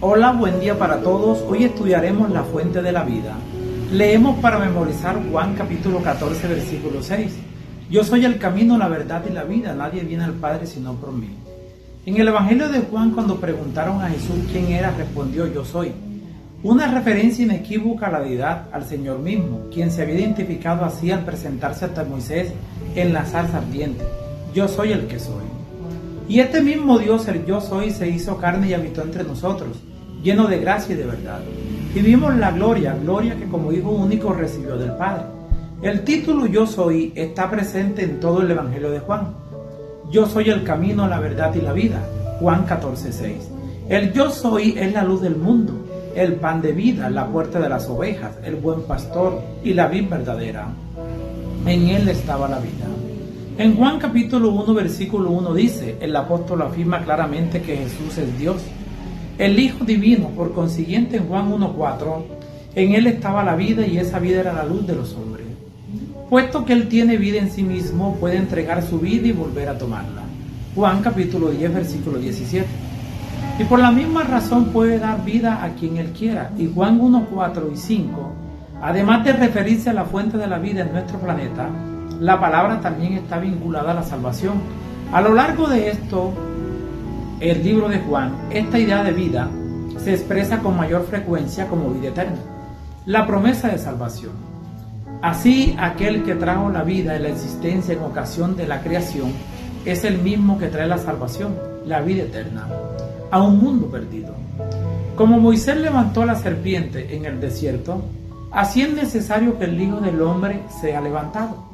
Hola, buen día para todos. Hoy estudiaremos la fuente de la vida. Leemos para memorizar Juan capítulo 14, versículo 6. Yo soy el camino, la verdad y la vida. Nadie viene al Padre sino por mí. En el Evangelio de Juan, cuando preguntaron a Jesús quién era, respondió: yo soy. Una referencia inequívoca a la deidad, al Señor mismo, quien se había identificado así al presentarse ante Moisés en la zarza ardiente. Yo soy el que soy. Y este mismo Dios, el yo soy, se hizo carne y habitó entre nosotros, lleno de gracia y de verdad. Y vimos la gloria que como Hijo único recibió del Padre. El título yo soy está presente en todo el Evangelio de Juan. Yo soy el camino, la verdad y la vida. Juan 14:6. El yo soy es la luz del mundo, el pan de vida, la puerta de las ovejas, el buen pastor y la vid verdadera. En él estaba la vida. En Juan capítulo 1, versículo 1 dice, el apóstol afirma claramente que Jesús es Dios, el Hijo divino. Por consiguiente, en Juan 1:4, en él estaba la vida y esa vida era la luz de los hombres. Puesto que él tiene vida en sí mismo, puede entregar su vida y volver a tomarla. Juan capítulo 10, versículo 17. Y por la misma razón puede dar vida a quien él quiera. Y Juan 1:4 y 5, además de referirse a la fuente de la vida en nuestro planeta, la palabra también está vinculada a la salvación. A lo largo de esto, el libro de Juan, esta idea de vida se expresa con mayor frecuencia como vida eterna, la promesa de salvación. Así, aquel que trajo la vida y la existencia en ocasión de la creación es el mismo que trae la salvación, la vida eterna, a un mundo perdido. Como Moisés levantó a la serpiente en el desierto, así es necesario que el Hijo del Hombre sea levantado,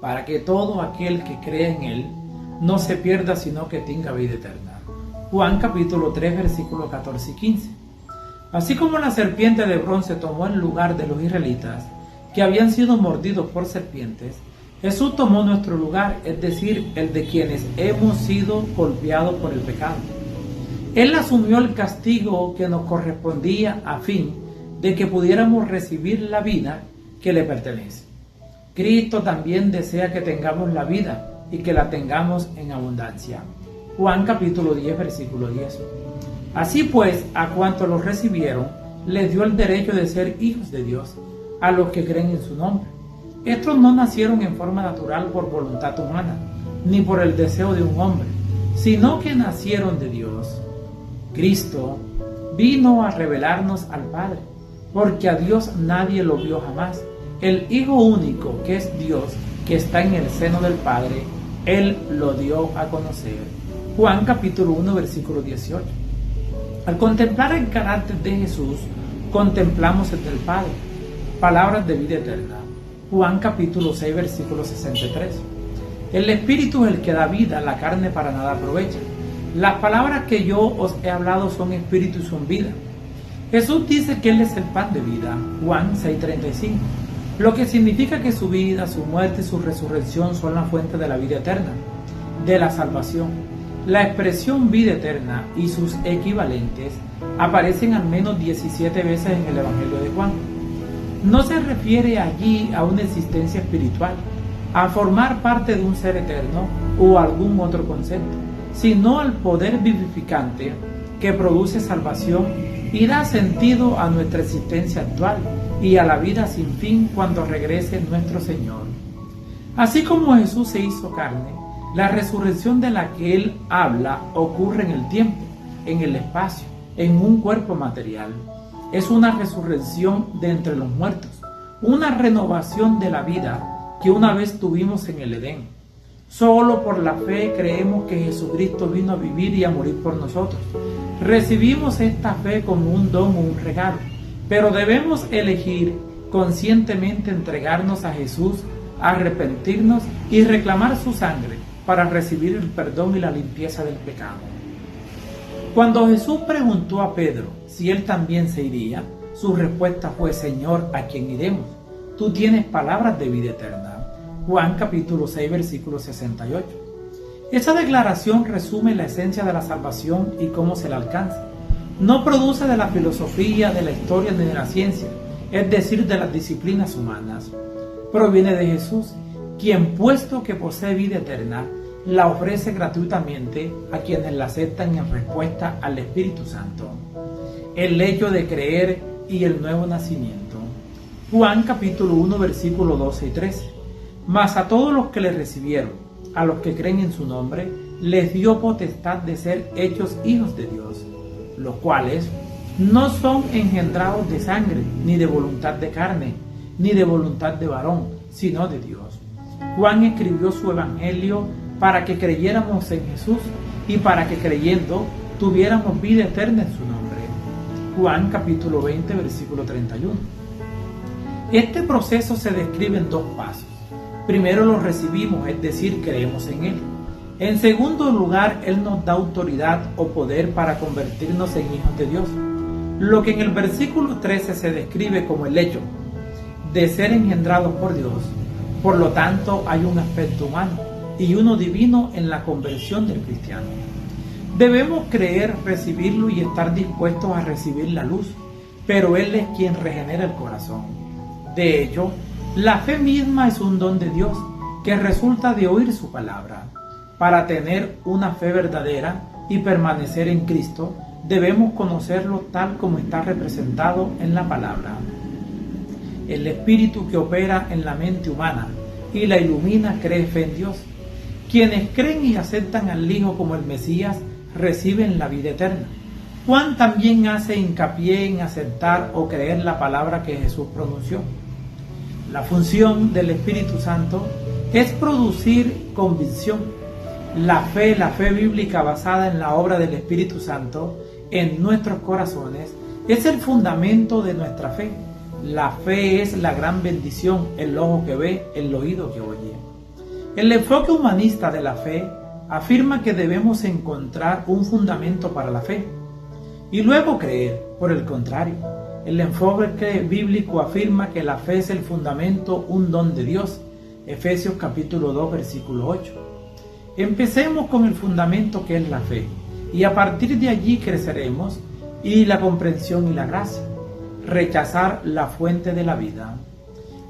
para que todo aquel que cree en él no se pierda, sino que tenga vida eterna. Juan capítulo 3, versículos 14 y 15. Así como la serpiente de bronce tomó el lugar de los israelitas, que habían sido mordidos por serpientes, Jesús tomó nuestro lugar, es decir, el de quienes hemos sido golpeados por el pecado. Él asumió el castigo que nos correspondía a fin de que pudiéramos recibir la vida que le pertenece. Cristo también desea que tengamos la vida y que la tengamos en abundancia. Juan capítulo 10, versículo 10. Así pues, a cuantos los recibieron, les dio el derecho de ser hijos de Dios, a los que creen en su nombre. Estos no nacieron en forma natural por voluntad humana, ni por el deseo de un hombre, sino que nacieron de Dios. Cristo vino a revelarnos al Padre, porque a Dios nadie lo vio jamás. El Hijo único, que es Dios, que está en el seno del Padre, Él lo dio a conocer. Juan capítulo 1, versículo 18. Al contemplar el carácter de Jesús, contemplamos el del Padre. Palabras de vida eterna. Juan capítulo 6, versículo 63. El Espíritu es el que da vida, la carne para nada aprovecha. Las palabras que yo os he hablado son espíritu y son vida. Jesús dice que Él es el pan de vida. Juan 6:35. Lo que significa que su vida, su muerte y su resurrección son la fuente de la vida eterna, de la salvación. La expresión vida eterna y sus equivalentes aparecen al menos 17 veces en el Evangelio de Juan. No se refiere allí a una existencia espiritual, a formar parte de un ser eterno o algún otro concepto, sino al poder vivificante que produce salvación y da sentido a nuestra existencia actual y a la vida sin fin cuando regrese nuestro Señor. Así como Jesús se hizo carne, la resurrección de la que Él habla ocurre en el tiempo, en el espacio, en un cuerpo material. Es una resurrección de entre los muertos, una renovación de la vida que una vez tuvimos en el Edén. Solo por la fe creemos que Jesucristo vino a vivir y a morir por nosotros. Recibimos esta fe como un don o un regalo, pero debemos elegir conscientemente entregarnos a Jesús, arrepentirnos y reclamar su sangre para recibir el perdón y la limpieza del pecado. Cuando Jesús preguntó a Pedro si él también se iría, su respuesta fue: Señor, ¿a quién iremos? Tú tienes palabras de vida eterna. Juan capítulo 6, versículo 68. Esa declaración resume la esencia de la salvación y cómo se la alcanza. No produce de la filosofía, de la historia ni de la ciencia, es decir, de las disciplinas humanas. Proviene de Jesús, quien, puesto que posee vida eterna, la ofrece gratuitamente a quienes la aceptan en respuesta al Espíritu Santo. el hecho de creer y el nuevo nacimiento. Juan capítulo 1 versículos 12 y 13. Mas a todos los que le recibieron, a los que creen en su nombre, les dio potestad de ser hechos hijos de Dios, los cuales no son engendrados de sangre, ni de voluntad de carne, ni de voluntad de varón, sino de Dios. Juan escribió su evangelio para que creyéramos en Jesús y para que creyendo tuviéramos vida eterna en su nombre. Juan capítulo 20 versículo 31. Este proceso se describe en dos pasos. Primero lo recibimos, es decir, creemos en Él. En segundo lugar, Él nos da autoridad o poder para convertirnos en hijos de Dios. Lo que en el versículo 13 se describe como el hecho de ser engendrados por Dios. Por lo tanto, hay un aspecto humano y uno divino en la conversión del cristiano. Debemos creer, recibirlo y estar dispuestos a recibir la luz, pero Él es quien regenera el corazón. De hecho, la fe misma es un don de Dios que resulta de oír su palabra. Para tener una fe verdadera y permanecer en Cristo, debemos conocerlo tal como está representado en la palabra. El espíritu que opera en la mente humana y la ilumina cree fe en Dios. Quienes creen y aceptan al Hijo como el Mesías reciben la vida eterna. Juan también hace hincapié en aceptar o creer la palabra que Jesús pronunció. La función del Espíritu Santo es producir convicción. La fe bíblica basada en la obra del Espíritu Santo en nuestros corazones es el fundamento de nuestra fe. La fe es la gran bendición, el ojo que ve, el oído que oye. El enfoque humanista de la fe afirma que debemos encontrar un fundamento para la fe y luego creer. Por el contrario, el enfoque bíblico afirma que la fe es el fundamento, un don de Dios. Efesios capítulo 2 versículo 8. Empecemos con el fundamento que es la fe y a partir de allí creceremos y la comprensión y la gracia. Rechazar la fuente de la vida.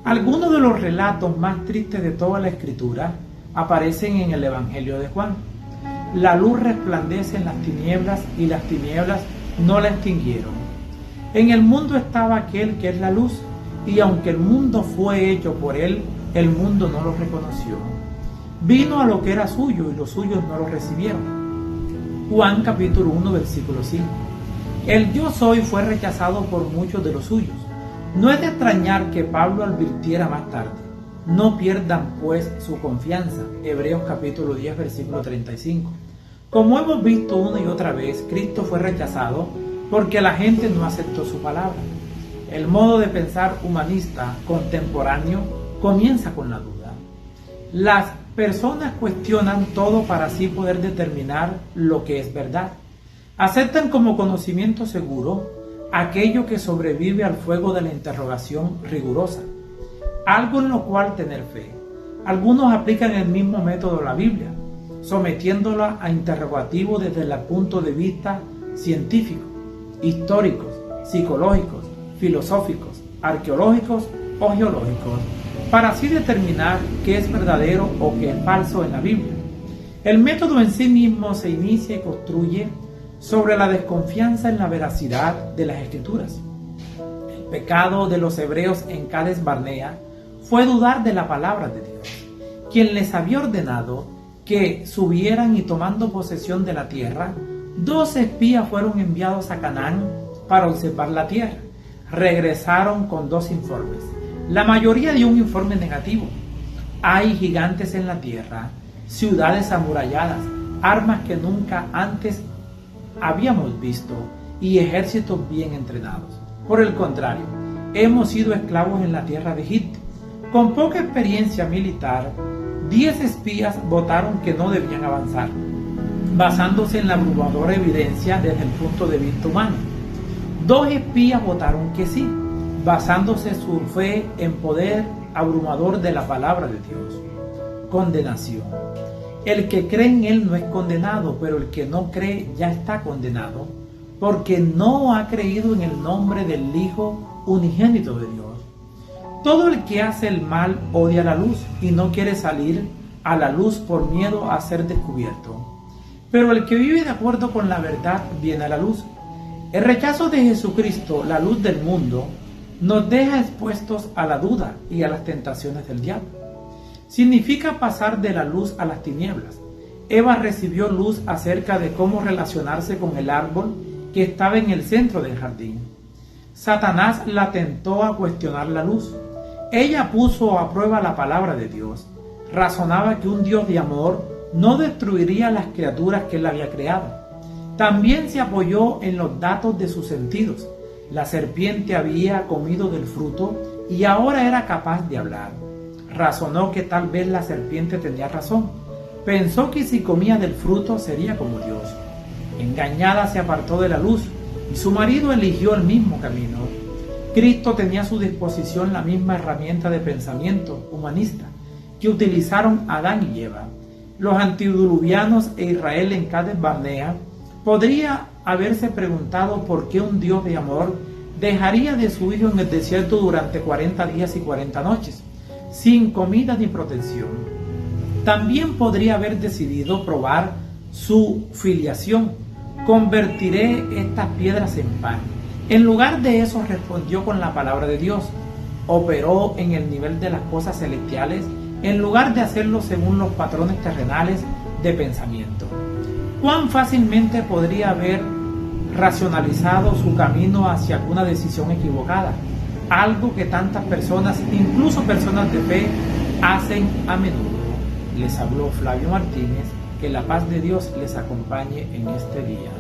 Algunos de los relatos más tristes de toda la Escritura aparecen en el Evangelio de Juan. La luz resplandece en las tinieblas y las tinieblas no la extinguieron. En el mundo estaba aquel que es la luz, y aunque el mundo fue hecho por él, el mundo no lo reconoció. Vino a lo que era suyo y los suyos no lo recibieron. Juan capítulo 1 versículo 5. El yo soy fue rechazado por muchos de los suyos. No es de extrañar que Pablo advirtiera más tarde: no pierdan pues su confianza. Hebreos capítulo 10 versículo 35. Como hemos visto una y otra vez, Cristo fue rechazado porque la gente no aceptó su palabra. El modo de pensar humanista contemporáneo comienza con la duda. Las personas cuestionan todo para así poder determinar lo que es verdad. Aceptan como conocimiento seguro aquello que sobrevive al fuego de la interrogación rigurosa, algo en lo cual tener fe. Algunos aplican el mismo método a la Biblia, sometiéndola a interrogativo desde el punto de vista científico, históricos, psicológicos, filosóficos, arqueológicos o geológicos, para así determinar qué es verdadero o qué es falso en la Biblia. El método en sí mismo se inicia y construye sobre la desconfianza en la veracidad de las Escrituras. El pecado de los hebreos en Cades Barnea fue dudar de la palabra de Dios, quien les había ordenado que subieran, y tomando posesión de la tierra, 2 espías fueron enviados a Canaán para observar la tierra. Regresaron con 2 informes. La mayoría dio un informe negativo. Hay gigantes en la tierra, ciudades amuralladas, armas que nunca antes habíamos visto y ejércitos bien entrenados. Por el contrario, hemos sido esclavos en la tierra de Egipto. Con poca experiencia militar, 10 espías votaron que no debían avanzar, basándose en la abrumadora evidencia desde el punto de vista humano. 2 espías votaron que sí, basándose su fe en poder abrumador de la palabra de Dios. Condenación. El que cree en Él no es condenado, pero el que no cree ya está condenado, porque no ha creído en el nombre del Hijo unigénito de Dios. Todo el que hace el mal odia la luz y no quiere salir a la luz por miedo a ser descubierto. Pero el que vive de acuerdo con la verdad viene a la luz. El rechazo de Jesucristo, la luz del mundo, nos deja expuestos a la duda y a las tentaciones del diablo. Significa pasar de la luz a las tinieblas. Eva recibió luz acerca de cómo relacionarse con el árbol que estaba en el centro del jardín. Satanás la tentó a cuestionar la luz. Ella puso a prueba la palabra de Dios. Razonaba que un Dios de amor no destruiría las criaturas que él había creado. También se apoyó en los datos de sus sentidos. La serpiente había comido del fruto y ahora era capaz de hablar. Razonó que tal vez la serpiente tenía razón. Pensó que si comía del fruto sería como Dios. Engañada se apartó de la luz y su marido eligió el mismo camino. Cristo tenía a su disposición la misma herramienta de pensamiento humanista que utilizaron Adán y Eva. Los antediluvianos e Israel en Cades Barnea podría haberse preguntado por qué un Dios de amor dejaría de su hijo en el desierto durante 40 días y 40 noches, sin comida ni protección. También podría haber decidido probar su filiación. Convertiré estas piedras en pan. En lugar de eso respondió con la palabra de Dios. Operó en el nivel de las cosas celestiales en lugar de hacerlo según los patrones terrenales de pensamiento. ¿Cuán fácilmente podría haber racionalizado su camino hacia alguna decisión equivocada? Algo que tantas personas, incluso personas de fe, hacen a menudo. Les habló Flavio Martínez. Que la paz de Dios les acompañe en este día.